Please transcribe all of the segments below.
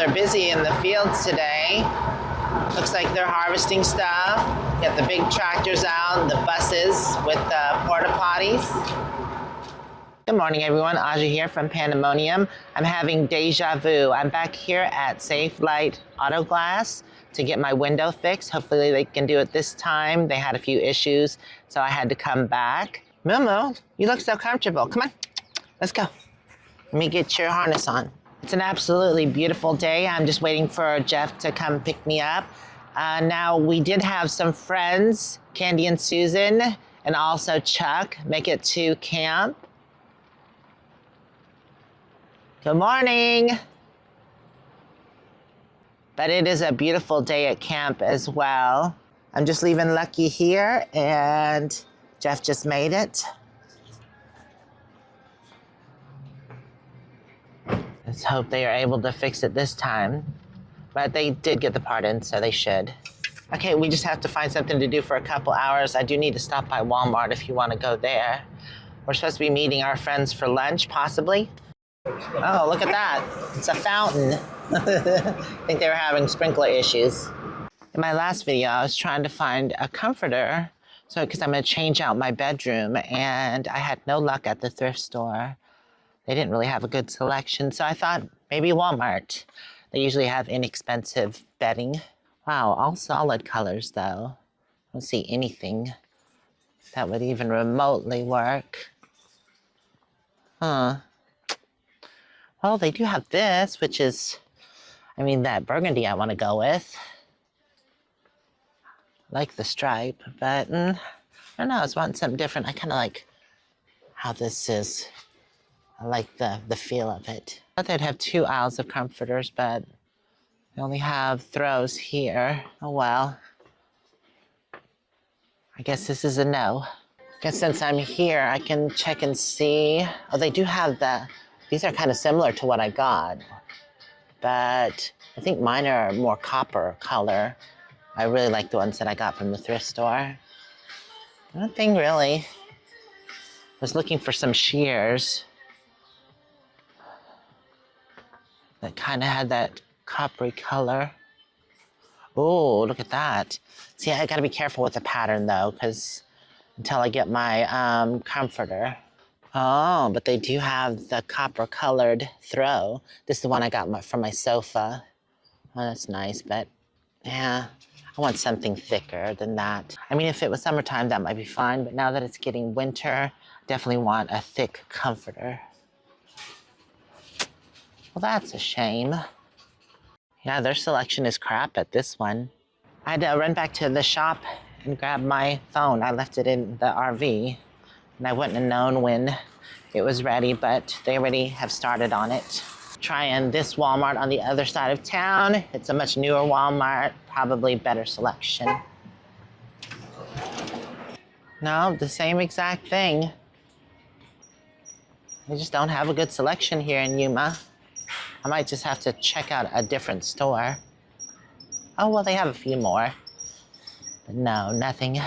they're busy in the fields today. Looks like they're harvesting stuff. Got the big tractors out, the buses with the porta potties. Good morning, everyone. Aja here from Panda Monium. I'm having deja vu. I'm back here at Safe Light Auto Glass to get my window fixed. Hopefully they can do it this time. They had a few issues, so I had to come back. Moo-moo, you look so comfortable. Come on, let's go. Let me get your harness on. It's an absolutely beautiful day. I'm just waiting for Jeff to come pick me up. Now, we did have some friends, Candy and Susan, and also Chuck, make it to camp. Good morning. But it is a beautiful day at camp as well. I'm just leaving Lucky here, and Jeff just made it. Let's hope they are able to fix it this time. But they did get the part in, so they should. Okay, we just have to find something to do for a couple hours. I do need to stop by Walmart if you want to go there. We're supposed to be meeting our friends for lunch, possibly. Oh, look at that. It's a fountain. I think they were having sprinkler issues. In my last video, I was trying to find a comforter, because I'm going to change out my bedroom, and I had no luck at the thrift store. They didn't really have a good selection, so I thought maybe Walmart. They usually have inexpensive bedding. Wow, all solid colors though. I don't see anything that would even remotely work. Huh. Well, they do have this, which is, that burgundy I want to go with. I like the stripe, but I don't know, I was wanting something different. I kind of like how this is. I like the feel of it. I thought they'd have 2 aisles of comforters, but they only have throws here. Oh well. I guess this is a no. I guess since I'm here, I can check and see. Oh, they do have these are kind of similar to what I got, but I think mine are more copper color. I really like the ones that I got from the thrift store. Nothing really. I was looking for some shears that kind of had that coppery color. Oh, look at that. See, I gotta be careful with the pattern though, because until I get my comforter. Oh, but they do have the copper colored throw. This is the one I got from my sofa. Oh, that's nice, but yeah, I want something thicker than that. If it was summertime, that might be fine, but now that it's getting winter, I definitely want a thick comforter. Well, that's a shame. Yeah, their selection is crap at this one. I had to run back to the shop and grab my phone. I left it in the RV, and I wouldn't have known when it was ready, but they already have started on it. Trying this Walmart on the other side of town. It's a much newer Walmart, probably better selection. No, the same exact thing. They just don't have a good selection here in Yuma. I might just have to check out a different store. Oh, well, they have a few more. But no, nothing.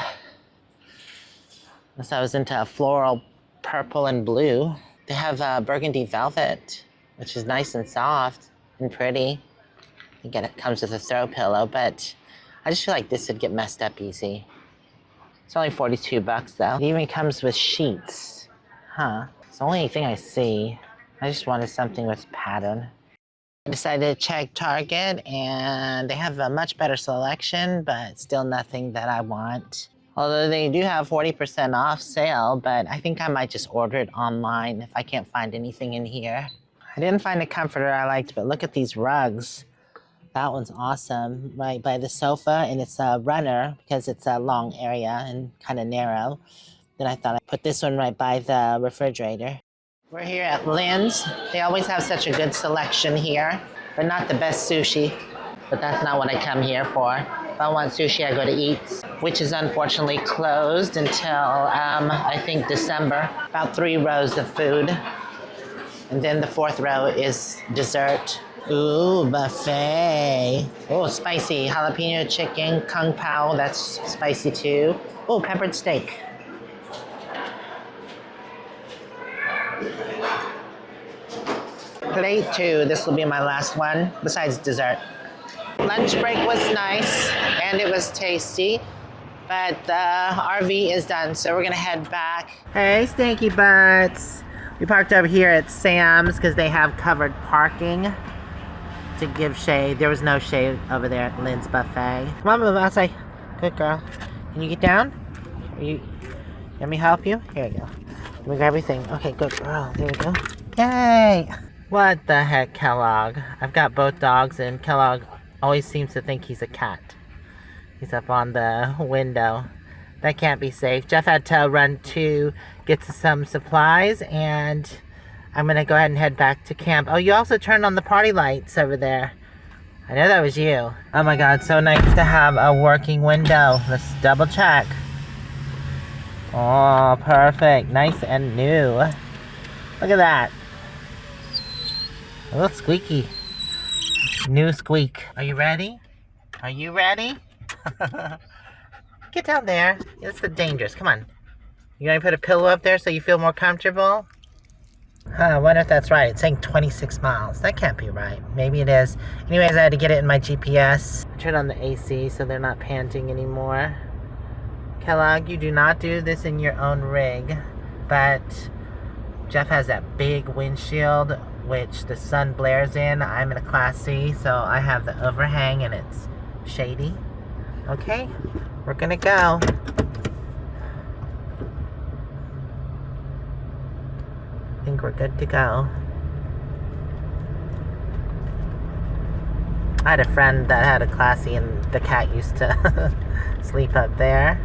Unless I was into floral purple and blue. They have burgundy velvet, which is nice and soft and pretty. It comes with a throw pillow, but I just feel like this would get messed up easy. It's only 42 bucks though. It even comes with sheets. Huh. It's the only thing I see. I just wanted something with pattern. I decided to check Target, and they have a much better selection, but still nothing that I want. Although they do have 40% off sale, but I think I might just order it online if I can't find anything in here. I didn't find a comforter I liked, but look at these rugs. That one's awesome, right by the sofa, and it's a runner because it's a long area and kind of narrow. Then I thought I'd put this one right by the refrigerator. We're here at Lynn's. They always have such a good selection here, but not the best sushi. But that's not what I come here for. If I want sushi, I go to Eats, which is unfortunately closed until, I think, December. About 3 rows of food. And then the 4th row is dessert. Ooh, buffet. Oh, spicy. Jalapeno chicken, kung pao, that's spicy too. Oh, peppered steak. plate too. This will be my last one, besides dessert. Lunch break was nice and it was tasty, but the RV is done, so we're gonna head back. Hey, stinky butts. We parked over here at Sam's because they have covered parking to give shade. There was no shade over there at Lynn's buffet. Come on, move outside. Good girl. Can you get down? Let me help you? Here you go. Let me grab everything. Okay, good girl. There we go. Yay! What the heck, Kellogg? I've got both dogs, and Kellogg always seems to think he's a cat. He's up on the window. That can't be safe. Jeff had to run to get some supplies, and I'm gonna go ahead and head back to camp. Oh, you also turned on the party lights over there. I know that was you. Oh my God, so nice to have a working window. Let's double check. Oh, perfect. Nice and new. Look at that. A little squeaky. New squeak. Are you ready? Are you ready? Get down there. It's dangerous. Come on. You gonna put a pillow up there so you feel more comfortable? I wonder if that's right. It's saying 26 miles. That can't be right. Maybe it is. Anyways, I had to get it in my GPS. Turn on the AC so they're not panting anymore. Kellogg, you do not do this in your own rig, but Jeff has that big windshield which the sun blares in. I'm in a Class C, so I have the overhang and it's shady. Okay, we're gonna go. I think we're good to go. I had a friend that had a Class C and the cat used to sleep up there.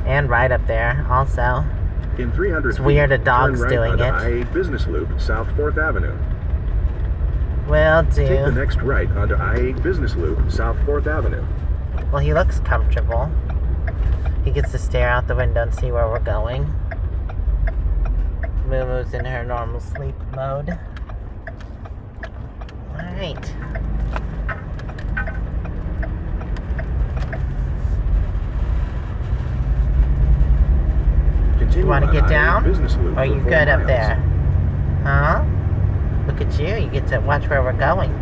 And right up there also. In 300 it's weird a dog's turn right doing it. I-8 Business Loop, South 4th Avenue. Will do. Take the next right onto I-8 Business Loop, South 4th Avenue. Well, he looks comfortable. He gets to stare out the window and see where we're going. Moo-moo's in her normal sleep mode. Alright. You want to get down? Or are you good up there? Huh? Look at you. You get to watch where we're going.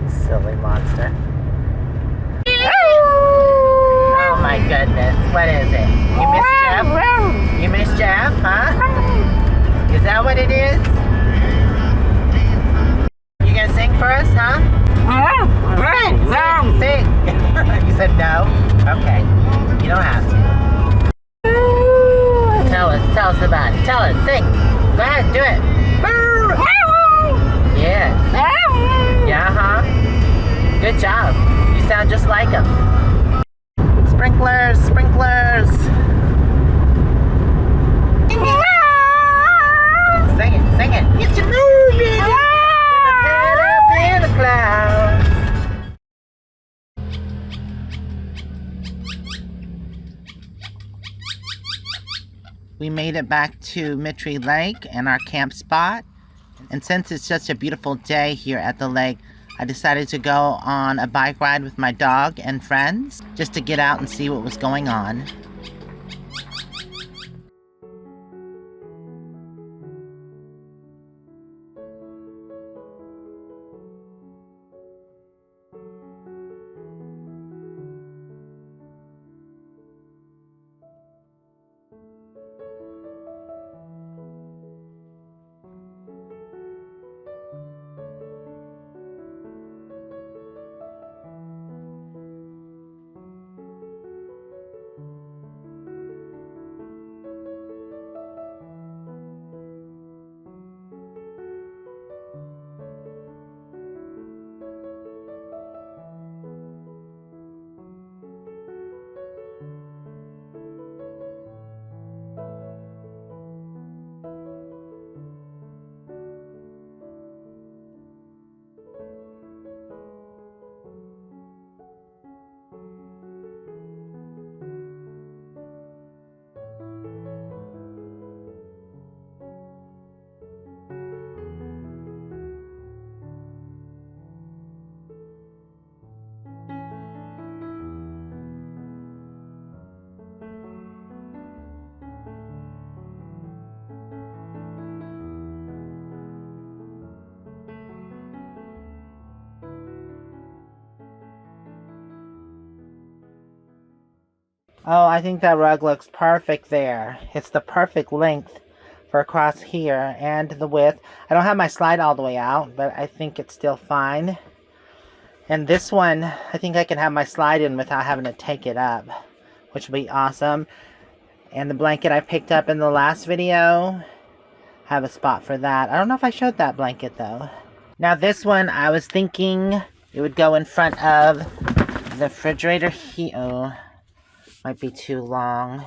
Silly monster. Oh my goodness. What is it? You missed Jeff? You missed Jeff, huh? Is that what it is? You gonna sing for us, huh? Sing. You said no? Okay. You don't have to. Tell us about it. Tell us, sing. Go ahead, do it. Yes. Yeah, huh? Good job. You sound just like him. Sprinklers, sprinklers. Sing it, sing it. Get your moving. Head up in the clouds. We made it back to Mittry Lake and our camp spot. And since it's such a beautiful day here at the lake, I decided to go on a bike ride with my dog and friends just to get out and see what was going on. Oh, I think that rug looks perfect there. It's the perfect length for across here and the width. I don't have my slide all the way out, but I think it's still fine. And this one, I think I can have my slide in without having to take it up, which will be awesome. And the blanket I picked up in the last video, have a spot for that. I don't know if I showed that blanket though. Now this one, I was thinking it would go in front of the refrigerator here. Oh, might be too long.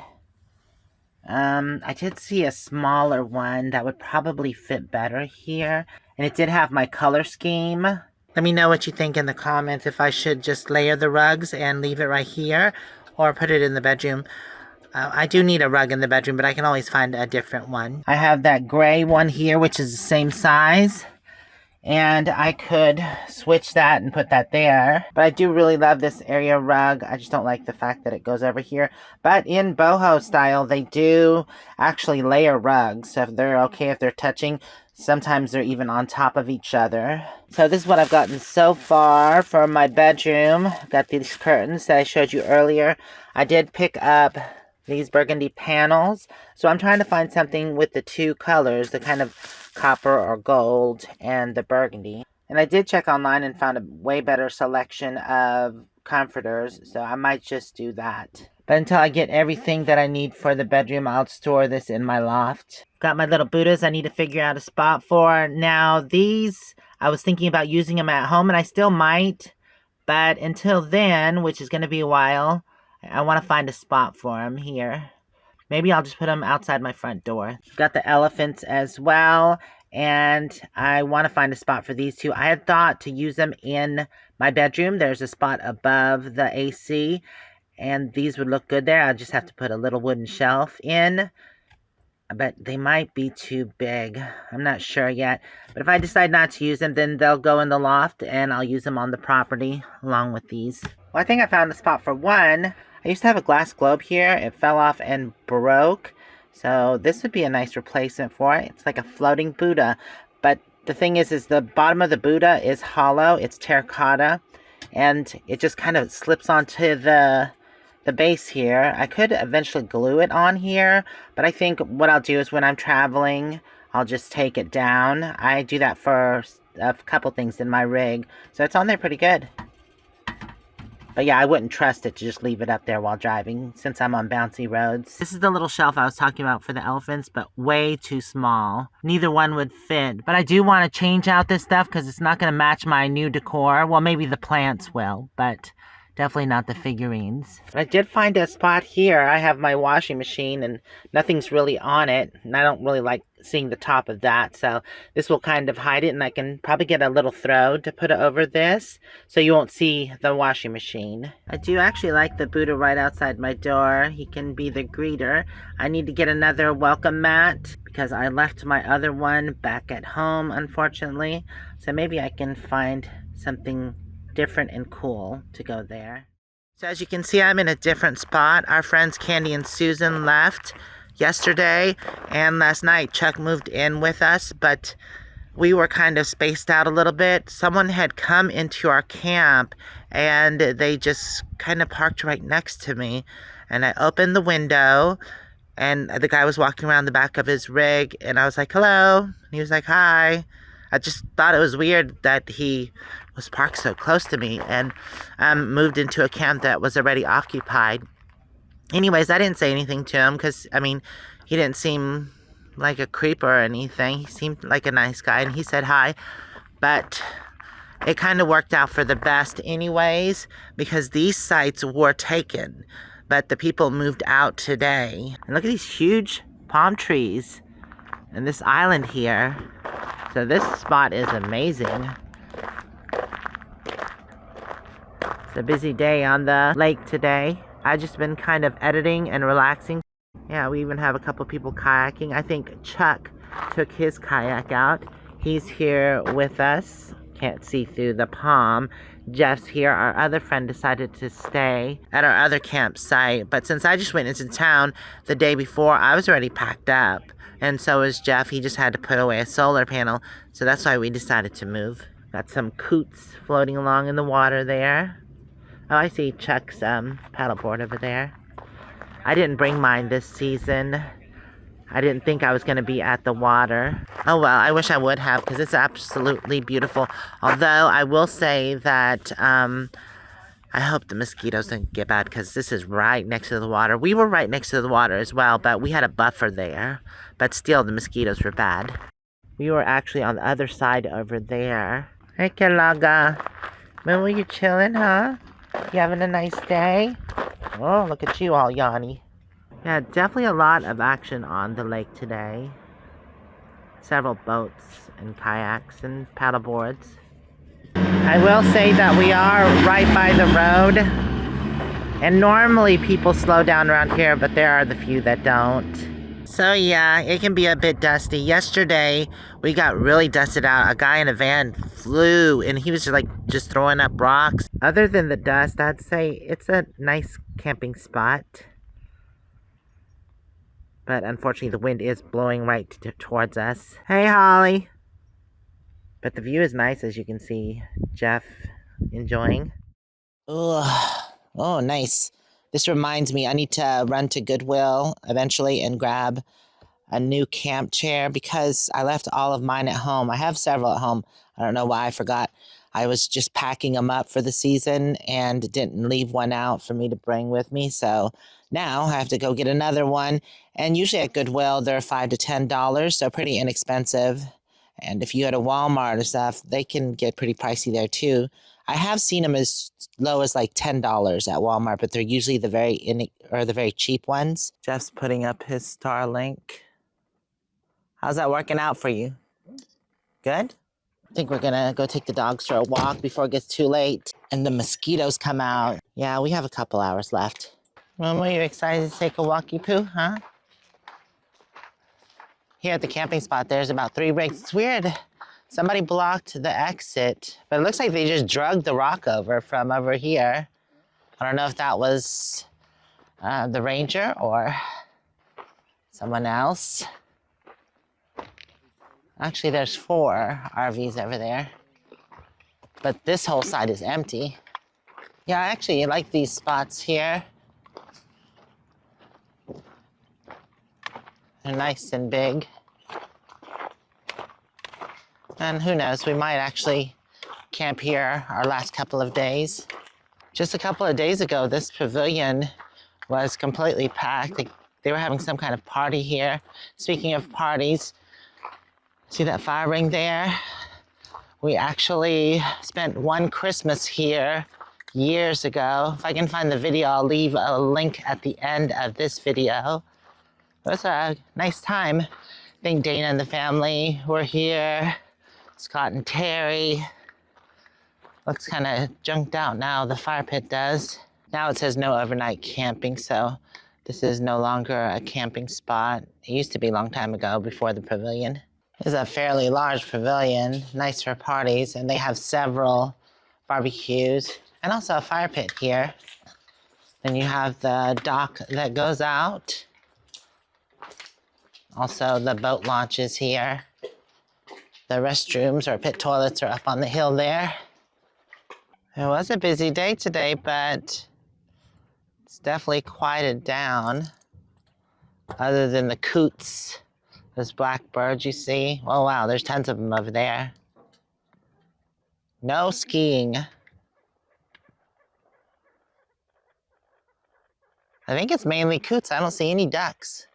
I did see a smaller one that would probably fit better here. And it did have my color scheme. Let me know what you think in the comments if I should just layer the rugs and leave it right here or put it in the bedroom. I do need a rug in the bedroom, but I can always find a different one. I have that gray one here, which is the same size. And I could switch that and put that there. But I do really love this area rug. I just don't like the fact that it goes over here. But in boho style, they do actually layer rugs. So if they're okay if they're touching, sometimes they're even on top of each other. So this is what I've gotten so far for my bedroom. I've got these curtains that I showed you earlier. I did pick up these burgundy panels. So I'm trying to find something with the two colors, the kind of copper or gold and the burgundy. And I did check online and found a way better selection of comforters, so I might just do that. But until I get everything that I need for the bedroom, I'll store this in my loft. Got my little Buddhas I need to figure out a spot for. Now these, I was thinking about using them at home, and I still might, but until then, which is going to be a while, I want to find a spot for them here. Maybe I'll just put them outside my front door. Got the elephants as well. And I want to find a spot for these two. I had thought to use them in my bedroom. There's a spot above the AC. And these would look good there. I'll just have to put a little wooden shelf in. But they might be too big. I'm not sure yet. But if I decide not to use them, then they'll go in the loft. And I'll use them on the property along with these. Well, I think I found a spot for one. I used to have a glass globe here. It fell off and broke. So this would be a nice replacement for it. It's like a floating Buddha. But the thing is the bottom of the Buddha is hollow. It's terracotta. And it just kind of slips onto the base here. I could eventually glue it on here. But I think what I'll do is when I'm traveling, I'll just take it down. I do that for a couple things in my rig. So it's on there pretty good. But yeah, I wouldn't trust it to just leave it up there while driving since I'm on bouncy roads. This is the little shelf I was talking about for the elephants, but way too small. Neither one would fit. But I do want to change out this stuff because it's not going to match my new decor. Well, maybe the plants will, but definitely not the figurines. But I did find a spot here. I have my washing machine and nothing's really on it. And I don't really like seeing the top of that. So this will kind of hide it. And I can probably get a little throw to put it over this. So you won't see the washing machine. I do actually like the Buddha right outside my door. He can be the greeter. I need to get another welcome mat because I left my other one back at home, unfortunately. So maybe I can find something different and cool to go there. So as you can see, I'm in a different spot. Our friends Candy and Susan left yesterday, and last night Chuck moved in with us, but we were kind of spaced out a little bit. Someone had come into our camp and they just kind of parked right next to me, and I opened the window and the guy was walking around the back of his rig, and I was like, hello, and he was like, hi. I just thought it was weird that he was parked so close to me and moved into a camp that was already occupied. Anyways, I didn't say anything to him because, I mean, he didn't seem like a creep or anything. He seemed like a nice guy, and he said hi. But it kind of worked out for the best anyways, because these sites were taken, but the people moved out today. And look at these huge palm trees and this island here. So this spot is amazing. It's a busy day on the lake today. I've just been kind of editing and relaxing. Yeah, we even have a couple people kayaking. I think Chuck took his kayak out. He's here with us. Can't see through the palm. Jeff's here. Our other friend decided to stay at our other campsite. But since I just went into town the day before, I was already packed up. And so was Jeff. He just had to put away a solar panel. So that's why we decided to move. Got some coots floating along in the water there. Oh, I see Chuck's paddleboard over there. I didn't bring mine this season. I didn't think I was going to be at the water. Oh well, I wish I would have because it's absolutely beautiful. Although I will say that I hope the mosquitoes don't get bad because this is right next to the water. We were right next to the water as well, but we had a buffer there. But still, the mosquitoes were bad. We were actually on the other side over there. Hey, Kalaga. Moo, you chilling, huh? You having a nice day? Oh, look at you all yawny. Yeah, definitely a lot of action on the lake today. Several boats and kayaks and paddleboards. I will say that we are right by the road. And normally people slow down around here, but there are the few that don't. So yeah, it can be a bit dusty. Yesterday, we got really dusted out. A guy in a van flew and he was just throwing up rocks. Other than the dust, I'd say it's a nice camping spot. But unfortunately, the wind is blowing right towards us. Hey, Holly. But the view is nice, as you can see. Jeff enjoying. Oh, nice. This reminds me, I need to run to Goodwill eventually and grab a new camp chair because I left all of mine at home. I have several at home. I don't know why I forgot. I was just packing them up for the season and didn't leave one out for me to bring with me. So now I have to go get another one. And usually at Goodwill, they're $5 to $10, so pretty inexpensive. And if you go to Walmart or stuff, they can get pretty pricey there too. I have seen them as low as like $10 at Walmart, but they're usually the very cheap ones. Jeff's putting up his Starlink. How's that working out for you? Good? I think we're gonna go take the dogs for a walk before it gets too late and the mosquitoes come out. Yeah, we have a couple hours left. Mom, are you excited to take a walkie poo, huh? Here at the camping spot, there's about 3 rigs. It's weird. Somebody blocked the exit, but it looks like they just dragged the rock over from over here. I don't know if that was the ranger or someone else. Actually, there's 4 RVs over there, but this whole side is empty. Yeah, I actually like these spots here. They're nice and big. And who knows, we might actually camp here our last couple of days. Just a couple of days ago, this pavilion was completely packed. They were having some kind of party here. Speaking of parties, see that fire ring there? We actually spent one Christmas here years ago. If I can find the video, I'll leave a link at the end of this video. It was a nice time. I think Dana and the family were here. Scott and Terry. Looks kind of junked out now, the fire pit does. Now it says no overnight camping, so this is no longer a camping spot. It used to be a long time ago before the pavilion. This is a fairly large pavilion, nice for parties, and they have several barbecues and also a fire pit here. Then you have the dock that goes out. Also the boat launches here. The restrooms or pit toilets are up on the hill there. It was a busy day today, but it's definitely quieted down. Other than the coots, those blackbirds you see. Oh wow, there's tons of them over there. No skiing. I think it's mainly coots. I don't see any ducks.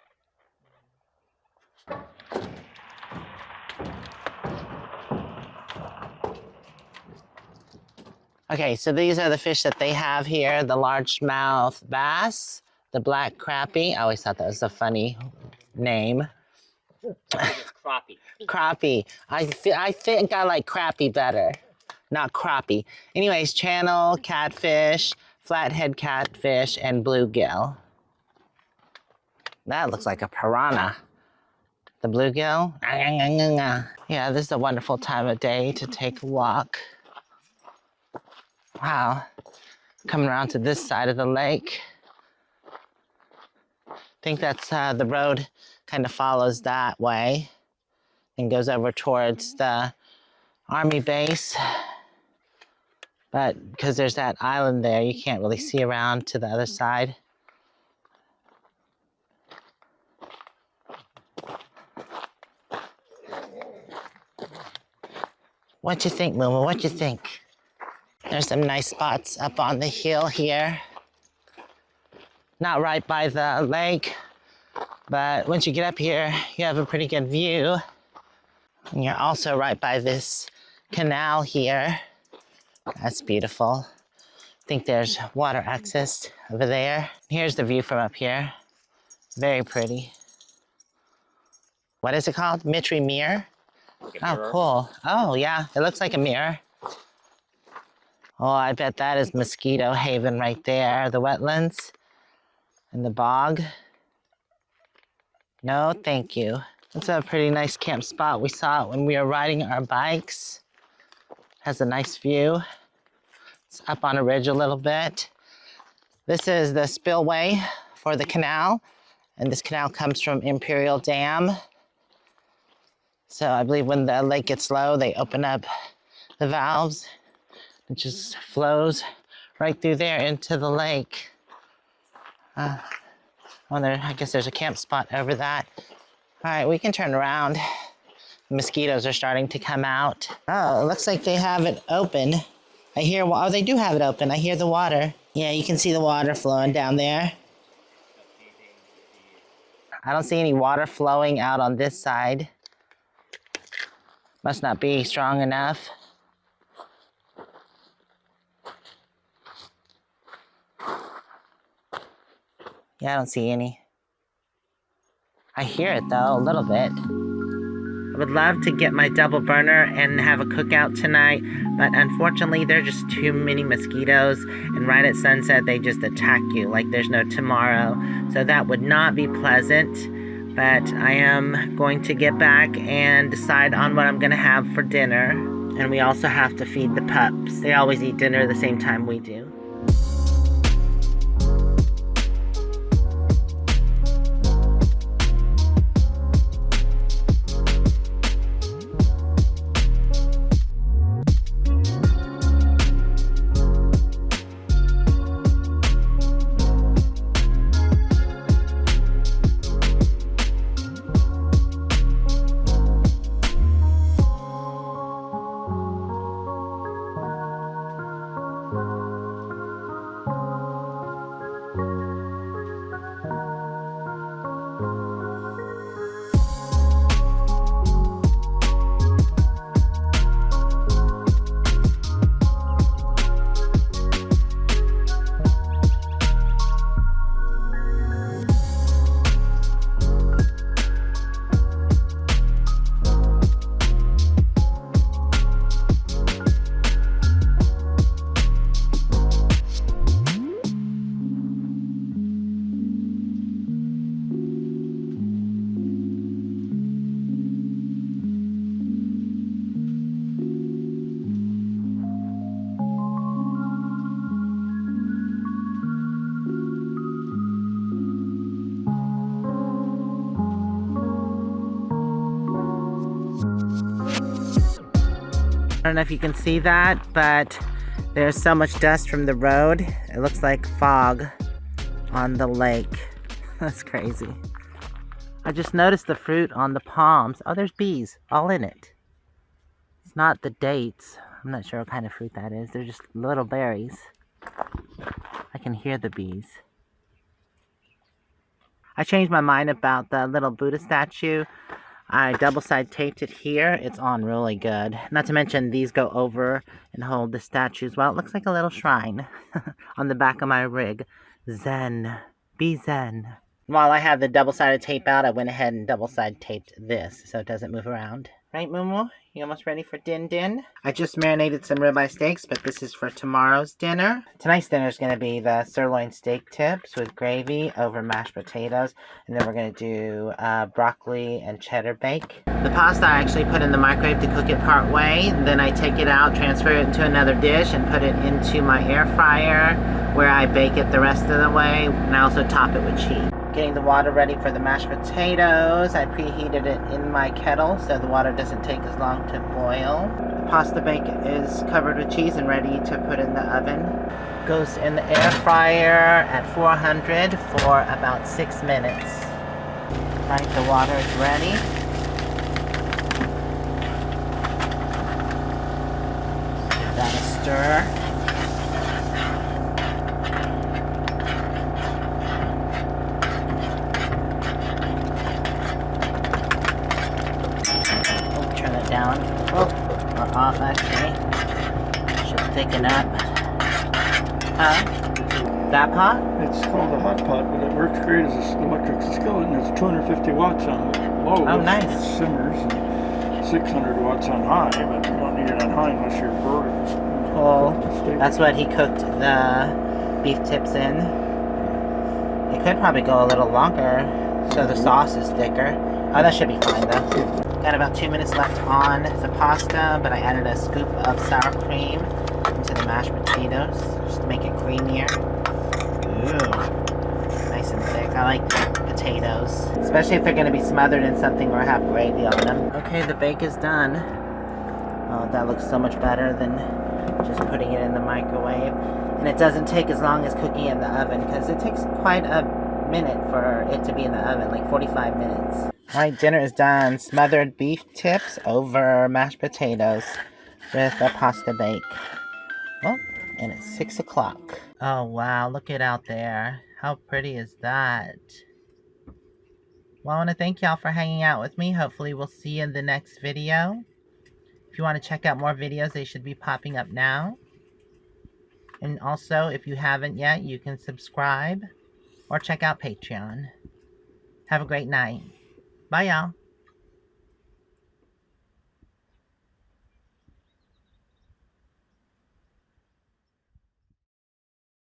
Okay, so these are the fish that they have here. The largemouth bass, the black crappie. I always thought that was a funny name. Crappie. Crappie. I think I like crappie better, not crappie. Anyways, channel, catfish, flathead catfish, and bluegill. That looks like a piranha. The bluegill. Yeah, this is a wonderful time of day to take a walk. Wow, coming around to this side of the lake. I think that's the road kind of follows that way and goes over towards the army base. But because there's that island there, you can't really see around to the other side. What you think, moo-moo? What you think? There's some nice spots up on the hill here. Not right by the lake, but once you get up here, you have a pretty good view. And you're also right by this canal here. That's beautiful. I think there's water access over there. Here's the view from up here. Very pretty. What is it called? Mittry mirror? Oh, cool. Oh, yeah, it looks like a mirror. Oh, I bet that is mosquito haven right there. The wetlands and the bog. No, thank you. It's a pretty nice camp spot. We saw it when we were riding our bikes. Has a nice view. It's up on a ridge a little bit. This is the spillway for the canal, and this canal comes from Imperial Dam. So I believe when the lake gets low, they open up the valves. It just flows right through there into the lake. I guess there's a camp spot over that. All right, we can turn around. The mosquitoes are starting to come out. Oh, it looks like they have it open. I hear, oh, they do have it open. I hear the water. Yeah, you can see the water flowing down there. I don't see any water flowing out on this side. Must not be strong enough. Yeah, I don't see any. I hear it though, a little bit. I would love to get my double burner and have a cookout tonight, but unfortunately there are just too many mosquitoes, and right at sunset they just attack you like there's no tomorrow. So that would not be pleasant, but I am going to get back and decide on what I'm gonna have for dinner. And we also have to feed the pups. They always eat dinner the same time we do. I don't know if you can see that, but there's so much dust from the road. It looks like fog on the lake. That's crazy. I just noticed the fruit on the palms. Oh, there's bees all in it. It's not the dates. I'm not sure what kind of fruit that is. They're just little berries. I can hear the bees. I changed my mind about the little Buddha statue. I double-side taped it here. It's on really good. Not to mention these go over and hold the statues. Well, it looks like a little shrine on the back of my rig. Zen. Be zen. While I have the double-sided tape out, I went ahead and double-side taped this so it doesn't move around. Right, moo-moo? You almost ready for din-din? I just marinated some ribeye steaks, but this is for tomorrow's dinner. Tonight's dinner is going to be the sirloin steak tips with gravy over mashed potatoes. And then we're going to do broccoli and cheddar bake. The pasta I actually put in the microwave to cook it part way. Then I take it out, transfer it into another dish, and put it into my air fryer where I bake it the rest of the way. And I also top it with cheese. Getting the water ready for the mashed potatoes. I preheated it in my kettle so the water doesn't take as long to boil. The pasta bake is covered with cheese and ready to put in the oven. Goes in the air fryer at 400 for about 6 minutes. Right, the water is ready. that a stir. Oh, turn it down. Oh, or off actually. Should thicken up. That pot? It's called a hot pot, but it works great as an electric skillet, and it's 250 watts on low. Oh, nice. It simmers, and 600 watts on high, but you don't need it on high unless you're burning. Cool. That's what he cooked the beef tips in. It could probably go a little longer, so the sauce is thicker. Oh, that should be fine though. Got about 2 minutes left on the pasta, but I added a scoop of sour cream into the mashed potatoes just to make it creamier. Ooh, nice and thick. I like potatoes, especially if they're going to be smothered in something or have gravy on them. Okay, the bake is done. Oh, that looks so much better than just putting it in the microwave. And it doesn't take as long as cooking it in the oven, because it takes quite a minute for it to be in the oven, like 45 minutes. Alright, dinner is done. Smothered beef tips over mashed potatoes with a pasta bake. Oh, and it's 6 o'clock. Oh wow, look it out there. How pretty is that? Well, I want to thank y'all for hanging out with me. Hopefully we'll see you in the next video. If you want to check out more videos, they should be popping up now. And also, if you haven't yet, you can subscribe or check out Patreon. Have a great night. Bye, y'all.